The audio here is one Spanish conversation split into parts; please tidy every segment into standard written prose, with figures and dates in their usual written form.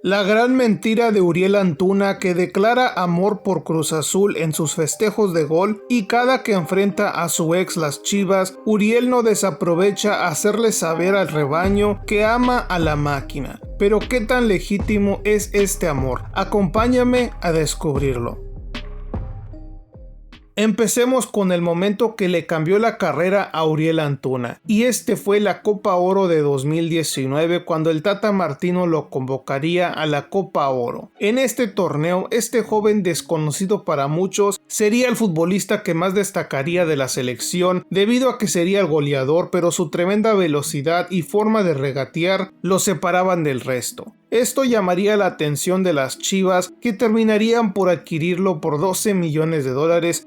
La gran mentira de Uriel Antuna, que declara amor por Cruz Azul en sus festejos de gol, y cada que enfrenta a su ex las Chivas, Uriel no desaprovecha hacerle saber al rebaño que ama a la máquina. Pero ¿qué tan legítimo es este amor? Acompáñame a descubrirlo. Empecemos con el momento que le cambió la carrera a Uriel Antuna, y este fue la Copa Oro de 2019, cuando el Tata Martino lo convocaría a la Copa Oro. En este torneo, este joven desconocido para muchos sería el futbolista que más destacaría de la selección, debido a que sería el goleador, pero su tremenda velocidad y forma de regatear lo separaban del resto. Esto llamaría la atención de las Chivas, que terminarían por adquirirlo por $12 millones,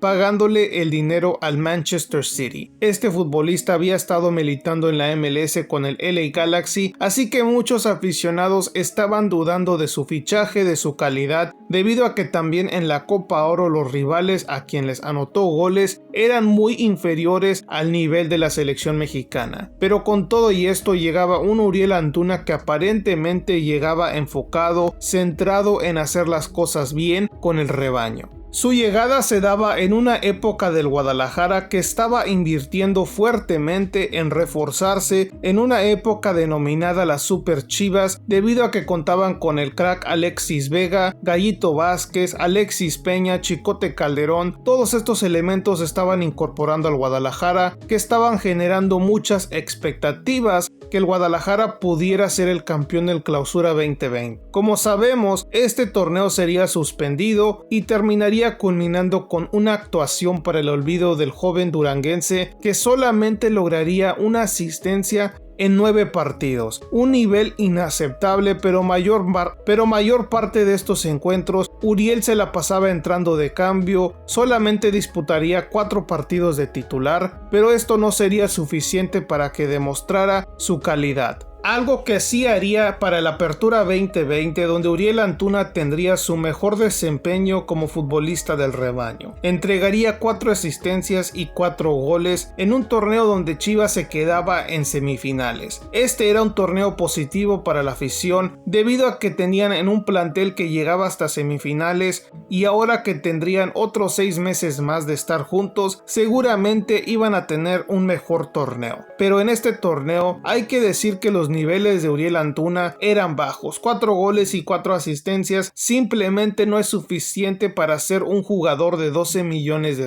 pagándole el dinero al Manchester City. Este futbolista había estado militando en la MLS con el LA Galaxy, así que muchos aficionados estaban dudando de su fichaje, de su calidad, debido a que también en la Copa Oro los rivales a quien les anotó goles eran muy inferiores al nivel de la selección mexicana. Pero con todo y esto llegaba un Uriel Antuna que aparentemente llegaba enfocado, centrado en hacer las cosas bien con el rebaño. Su llegada se daba en una época del Guadalajara que estaba invirtiendo fuertemente en reforzarse, en una época denominada las Super Chivas, debido a que contaban con el crack Alexis Vega, Gallito Vázquez, Alexis Peña, Chicote Calderón. Todos estos elementos estaban incorporando al Guadalajara, que estaban generando muchas expectativas que el Guadalajara pudiera ser el campeón del Clausura 2020. Como sabemos, este torneo sería suspendido y terminaría culminando con una actuación para el olvido del joven duranguense, que solamente lograría una asistencia en 9 partidos, un nivel inaceptable, pero mayor parte de estos encuentros Uriel se la pasaba entrando de cambio, solamente disputaría 4 partidos de titular, pero esto no sería suficiente para que demostrara su calidad. Algo que sí haría para la Apertura 2020, donde Uriel Antuna tendría su mejor desempeño como futbolista del rebaño. Entregaría 4 asistencias y 4 goles en un torneo donde Chivas se quedaba en semifinales. Este era un torneo positivo para la afición, debido a que tenían en un plantel que llegaba hasta semifinales, y ahora que tendrían otros 6 meses más de estar juntos, seguramente iban a tener un mejor torneo. Pero en este torneo hay que decir que los niveles de Uriel Antuna eran bajos. 4 goles y 4 asistencias simplemente no es suficiente para ser un jugador de $12 millones.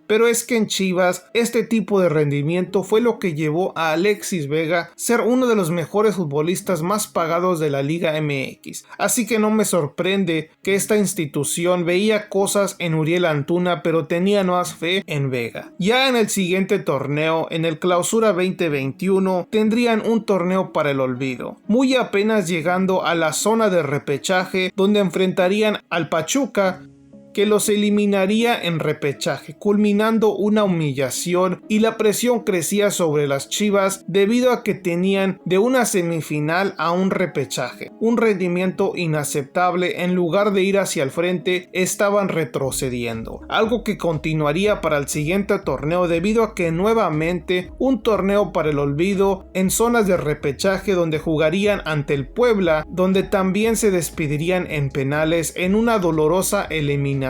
Pero es que en Chivas este tipo de rendimiento fue lo que llevó a Alexis Vega a ser uno de los mejores futbolistas más pagados de la Liga MX. Así que no me sorprende que esta institución veía cosas en Uriel Antuna, pero tenía más fe en Vega. Ya en el siguiente torneo, en el Clausura 2021, tendrían un torneo para el olvido, muy apenas llegando a la zona de repechaje, donde enfrentarían al Pachuca, que los eliminaría en repechaje, culminando una humillación, y la presión crecía sobre las Chivas debido a que tenían de una semifinal a un repechaje, un rendimiento inaceptable. En lugar de ir hacia el frente, estaban retrocediendo, algo que continuaría para el siguiente torneo, debido a que nuevamente un torneo para el olvido en zonas de repechaje, donde jugarían ante el Puebla, donde también se despedirían en penales en una dolorosa eliminación,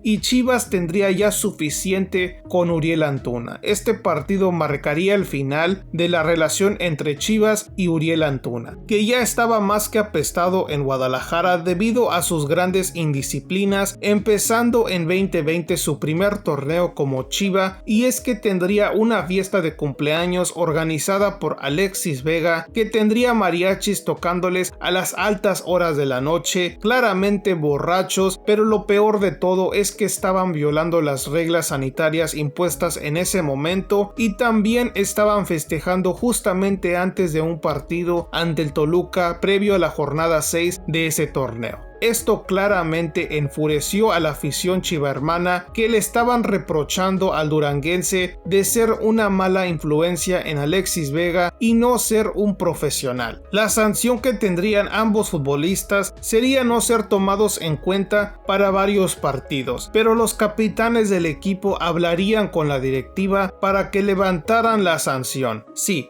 y Chivas tendría ya suficiente con Uriel Antuna. Este partido marcaría el final de la relación entre Chivas y Uriel Antuna, que ya estaba más que apestado en Guadalajara debido a sus grandes indisciplinas, empezando en 2020 su primer torneo como Chiva, y es que tendría una fiesta de cumpleaños organizada por Alexis Vega, que tendría mariachis tocándoles a las altas horas de la noche, claramente borrachos, pero lo peor de todo es que estaban violando las reglas sanitarias impuestas en ese momento, y también estaban festejando justamente antes de un partido ante el Toluca previo a la jornada 6 de ese torneo. Esto claramente enfureció a la afición chivermana, que le estaban reprochando al duranguense de ser una mala influencia en Alexis Vega y no ser un profesional. La sanción que tendrían ambos futbolistas sería no ser tomados en cuenta para varios partidos, pero los capitanes del equipo hablarían con la directiva para que levantaran la sanción. Sí,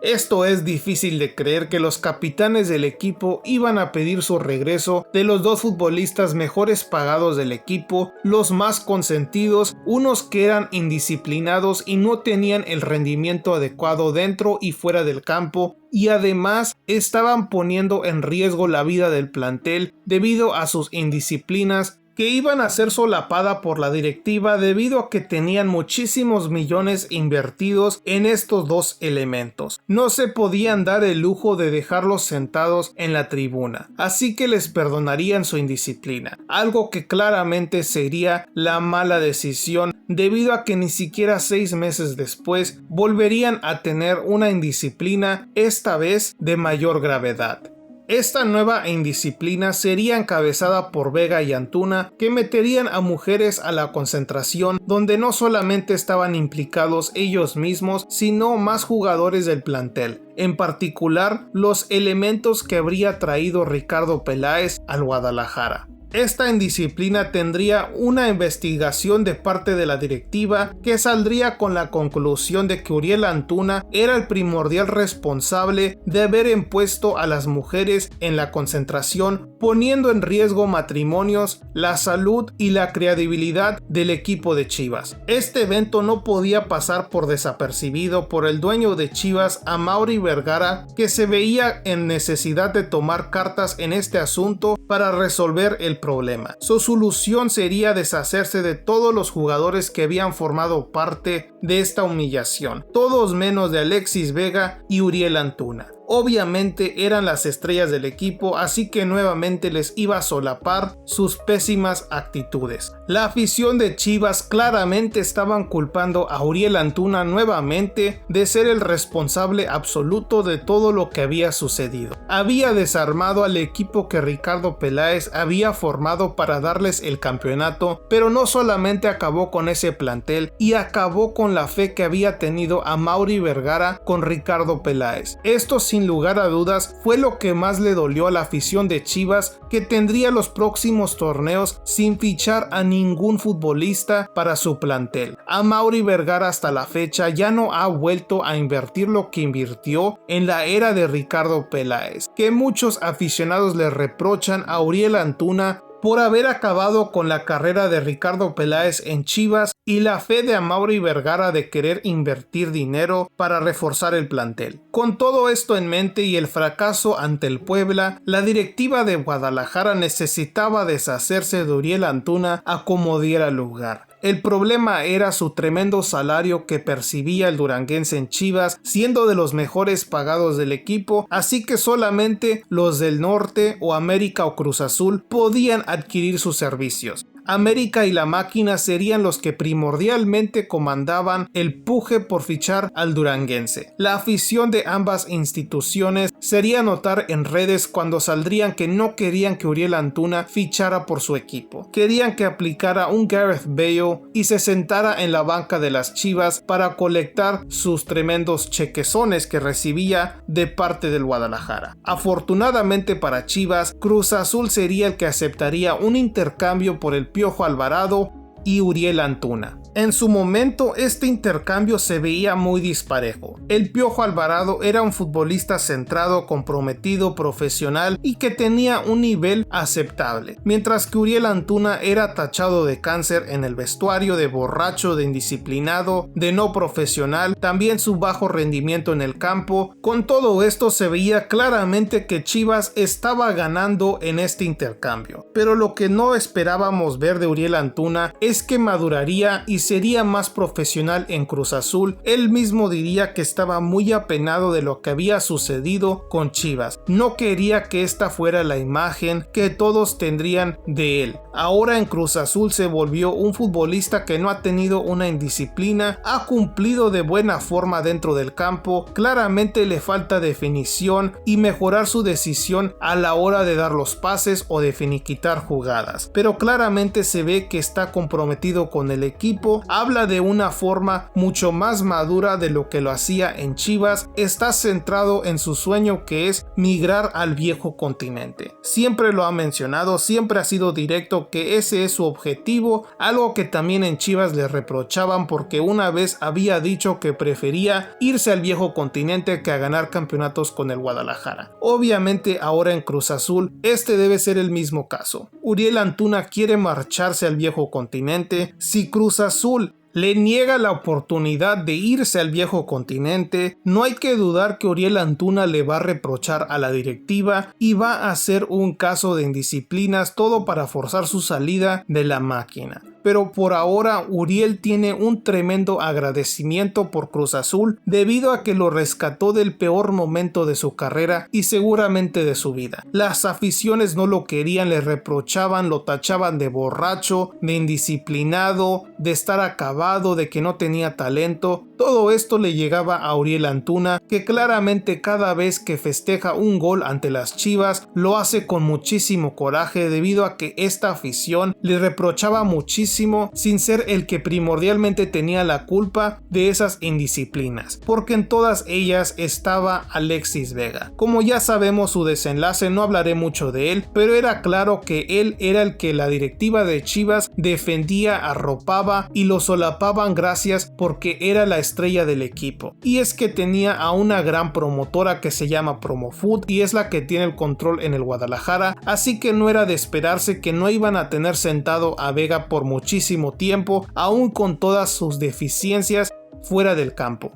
Esto es difícil de creer que los capitanes del equipo iban a pedir su regreso de los dos futbolistas mejores pagados del equipo, los más consentidos, unos que eran indisciplinados y no tenían el rendimiento adecuado dentro y fuera del campo, y además estaban poniendo en riesgo la vida del plantel debido a sus indisciplinas que iban a ser solapada por la directiva debido a que tenían muchísimos millones invertidos en estos dos elementos. No se podían dar el lujo de dejarlos sentados en la tribuna, así que les perdonarían su indisciplina, algo que claramente sería la mala decisión debido a que ni siquiera 6 meses después volverían a tener una indisciplina, esta vez de mayor gravedad. Esta nueva indisciplina sería encabezada por Vega y Antuna, que meterían a mujeres a la concentración donde no solamente estaban implicados ellos mismos, sino más jugadores del plantel, en particular los elementos que habría traído Ricardo Peláez al Guadalajara. Esta indisciplina tendría una investigación de parte de la directiva que saldría con la conclusión de que Uriel Antuna era el primordial responsable de haber impuesto a las mujeres en la concentración, poniendo en riesgo matrimonios, la salud y la credibilidad del equipo de Chivas. Este evento no podía pasar por desapercibido por el dueño de Chivas, Amaury Vergara, que se veía en necesidad de tomar cartas en este asunto para resolver el problema. Su solución sería deshacerse de todos los jugadores que habían formado parte de esta humillación, todos menos de Alexis Vega y Uriel Antuna. Obviamente eran las estrellas del equipo, así que nuevamente les iba a solapar sus pésimas actitudes. La afición de Chivas claramente estaban culpando a Uriel Antuna nuevamente de ser el responsable absoluto de todo lo que había sucedido. Había desarmado al equipo que Ricardo Peláez había formado para darles el campeonato, pero no solamente acabó con ese plantel y acabó con la fe que había tenido Amaury Vergara con Ricardo Peláez. Esto sin lugar a dudas fue lo que más le dolió a la afición de Chivas, que tendría los próximos torneos sin fichar a ningún futbolista para su plantel. Amaury Vergara hasta la fecha ya no ha vuelto a invertir lo que invirtió en la era de Ricardo Peláez, que muchos aficionados le reprochan a Uriel Antuna por haber acabado con la carrera de Ricardo Peláez en Chivas y la fe de Amaury Vergara de querer invertir dinero para reforzar el plantel. Con todo esto en mente y el fracaso ante el Puebla, la directiva de Guadalajara necesitaba deshacerse de Uriel Antuna a como diera lugar. El problema era su tremendo salario que percibía el duranguense en Chivas, siendo de los mejores pagados del equipo, así que solamente los del norte o América o Cruz Azul podían adquirir sus servicios. América y la Máquina serían los que primordialmente comandaban el puje por fichar al duranguense. La afición de ambas instituciones sería notar en redes cuando saldrían que no querían que Uriel Antuna fichara por su equipo. Querían que aplicara un Gareth Bale y se sentara en la banca de las Chivas para colectar sus tremendos chequezones que recibía de parte del Guadalajara. Afortunadamente para Chivas, Cruz Azul sería el que aceptaría un intercambio por el Piojo Alvarado y Uriel Antuna. En su momento este intercambio se veía muy disparejo. El Piojo Alvarado era un futbolista centrado, comprometido, profesional y que tenía un nivel aceptable, mientras que Uriel Antuna era tachado de cáncer en el vestuario, de borracho, de indisciplinado, de no profesional, también su bajo rendimiento en el campo. Con todo esto se veía claramente que Chivas estaba ganando en este intercambio, pero lo que no esperábamos ver de Uriel Antuna es que maduraría y sería más profesional en Cruz Azul. Él mismo diría que estaba muy apenado de lo que había sucedido con Chivas. No quería que esta fuera la imagen que todos tendrían de él. Ahora en Cruz Azul se volvió un futbolista que no ha tenido una indisciplina, ha cumplido de buena forma dentro del campo, claramente le falta definición y mejorar su decisión a la hora de dar los pases o de finiquitar jugadas, pero claramente se ve que está comprometido con el equipo tiempo, habla de una forma mucho más madura de lo que lo hacía en Chivas. Está centrado en su sueño, que es migrar al viejo continente. Siempre lo ha mencionado, siempre ha sido directo que ese es su objetivo, algo que también en Chivas le reprochaban porque una vez había dicho que prefería irse al viejo continente que a ganar campeonatos con el Guadalajara. Obviamente ahora en Cruz Azul este debe ser el mismo caso. Uriel Antuna quiere marcharse al viejo continente. Si Cruz Azul le niega la oportunidad de irse al viejo continente, no hay que dudar que Uriel Antuna le va a reprochar a la directiva y va a hacer un caso de indisciplinas, todo para forzar su salida de la máquina. Pero por ahora Uriel tiene un tremendo agradecimiento por Cruz Azul debido a que lo rescató del peor momento de su carrera y seguramente de su vida. Las aficiones no lo querían, le reprochaban, lo tachaban de borracho, de indisciplinado, de estar acabado, de que no tenía talento. Todo esto le llegaba a Uriel Antuna, que claramente cada vez que festeja un gol ante las Chivas lo hace con muchísimo coraje debido a que esta afición le reprochaba muchísimo sin ser el que primordialmente tenía la culpa de esas indisciplinas, porque en todas ellas estaba Alexis Vega. Como ya sabemos su desenlace, no hablaré mucho de él, pero era claro que él era el que la directiva de Chivas defendía, arropaba y lo solapaban gracias porque era la estrella del equipo. Y es que tenía a una gran promotora que se llama Promofood y es la que tiene el control en el Guadalajara, así que no era de esperarse que no iban a tener sentado a Vega por muchísimo tiempo, aún con todas sus deficiencias fuera del campo.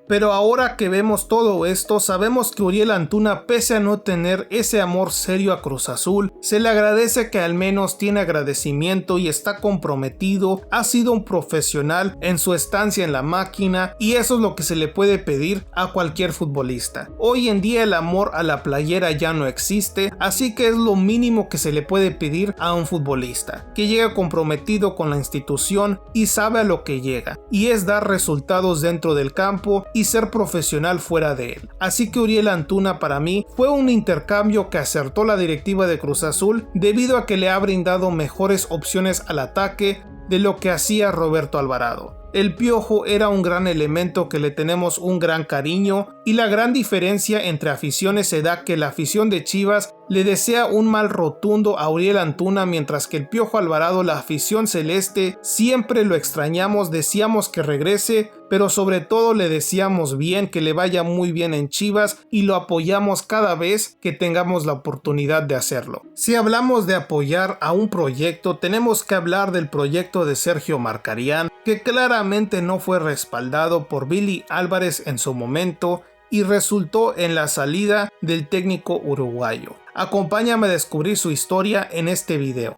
Pero ahora que vemos todo esto, sabemos que Uriel Antuna, pese a no tener ese amor serio a Cruz Azul, se le agradece que al menos tiene agradecimiento y está comprometido, ha sido un profesional en su estancia en la máquina y eso es lo que se le puede pedir a cualquier futbolista. Hoy en día el amor a la playera ya no existe, así que es lo mínimo que se le puede pedir a un futbolista, que llegue comprometido con la institución y sabe a lo que llega, y es dar resultados dentro del campo y ser profesional fuera de él. Así que Uriel Antuna para mí fue un intercambio que acertó la directiva de Cruz Azul debido a que le ha brindado mejores opciones al ataque de lo que hacía Roberto Alvarado. El Piojo era un gran elemento que le tenemos un gran cariño y la gran diferencia entre aficiones se da que la afición de Chivas le desea un mal rotundo a Uriel Antuna, mientras que el Piojo Alvarado, la afición celeste, siempre lo extrañamos, deseamos que regrese, pero sobre todo le deseamos bien, que le vaya muy bien en Chivas y lo apoyamos cada vez que tengamos la oportunidad de hacerlo. Si hablamos de apoyar a un proyecto, tenemos que hablar del proyecto de Sergio Markarián, que claramente no fue respaldado por Billy Álvarez en su momento y resultó en la salida del técnico uruguayo. Acompáñame a descubrir su historia en este video.